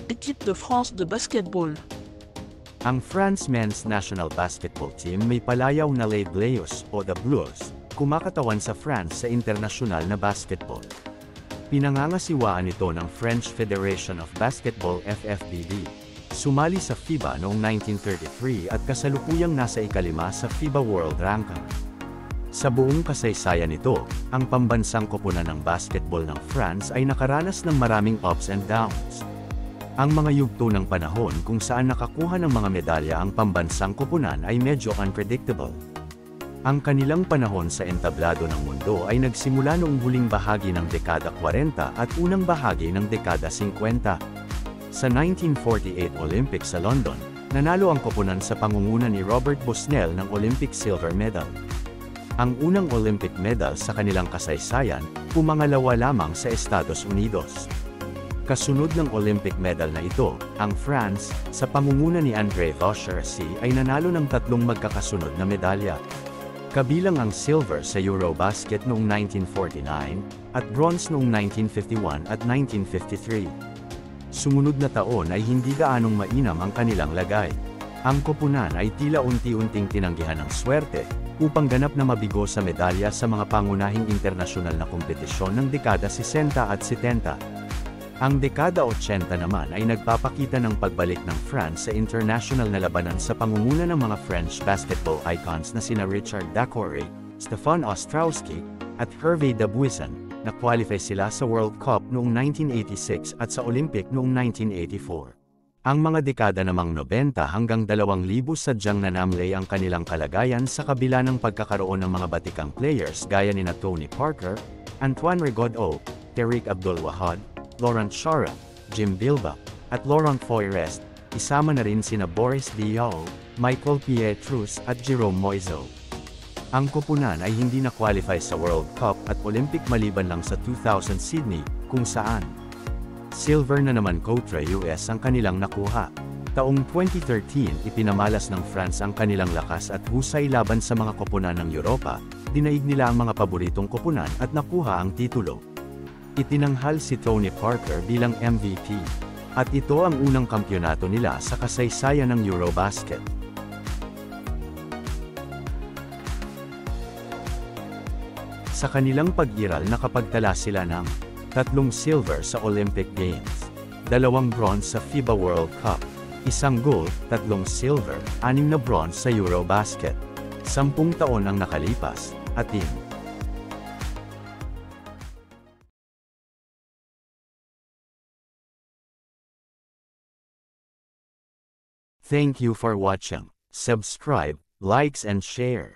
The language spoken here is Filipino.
Équipe de France de basketball. Ang France Men's National Basketball Team may palayaw na Les Bleus o the Blues, kumakatawan sa France sa internasyonal na basketball. Pinangangasiwaan ito ng French Federation of Basketball FFBB. Sumali sa FIBA noong 1933 at kasalukuyang nasa ikalima sa FIBA World Ranking. Sa buong kasaysayan nito, ang pambansang koponan ng basketball ng France ay nakaranas ng maraming ups and downs. Ang mga yugto ng panahon kung saan nakakuha ng mga medalya ang pambansang koponan ay medyo unpredictable. Ang kanilang panahon sa entablado ng mundo ay nagsimula noong huling bahagi ng dekada 40 at unang bahagi ng dekada 50. Sa 1948 Olympics sa London, nanalo ang koponan sa pangunguna ni Robert Busnel ng Olympic silver medal. Ang unang Olympic medal sa kanilang kasaysayan, pumangalawa lamang sa Estados Unidos. Kasunod ng Olympic medal na ito, ang France, sa pangunguna ni André Vauchercy ay nanalo ng 3 magkakasunod na medalya. Kabilang ang silver sa Eurobasket noong 1949, at bronze noong 1951 at 1953. Sumunod na taon ay hindi gaanong mainam ang kanilang lagay. Ang koponan ay tila unti-unting tinanggihan ng swerte, upang ganap na mabigo sa medalya sa mga pangunahing internasyonal na kompetisyon ng dekada 60 at 70. Ang dekada 80 naman ay nagpapakita ng pagbalik ng France sa international na labanan sa pangunguna ng mga French basketball icons na sina Richard Dacourt, Stéphane Ostrowski, at Hervé Dabuisan, na qualify sila sa World Cup noong 1986 at sa Olympic noong 1984. Ang mga dekada namang 90 hanggang 2000 sadyang nanamlay ang kanilang kalagayan sa kabila ng pagkakaroon ng mga batikang players gaya ni Tony Parker, Antoine Rigaud, Tariq Abdul-Wahad, Laurent Charles, Jim Bilbao, at Laurent Foyrest, isama na rin sina Boris Diaw, Michael Pietrus at Jerome Moiseau. Ang koponan ay hindi na-qualify sa World Cup at Olympic maliban lang sa 2000 Sydney, kung saan silver na naman kontra US ang kanilang nakuha. Taong 2013 ipinamalas ng France ang kanilang lakas at husay laban sa mga koponan ng Europa, dinaig nila ang mga paboritong koponan at nakuha ang titulo. Itinanghal si Tony Parker bilang MVP. At ito ang unang kampyonato nila sa kasaysayan ng Eurobasket. Sa kanilang pag-iral nakapagtala sila ng 3 silver sa Olympic Games, 2 bronze sa FIBA World Cup, 1 gold, 3 silver, 6 na bronze sa Eurobasket. 10 taon ang nakalipas, atin. Thank you for watching. Subscribe, likes and share.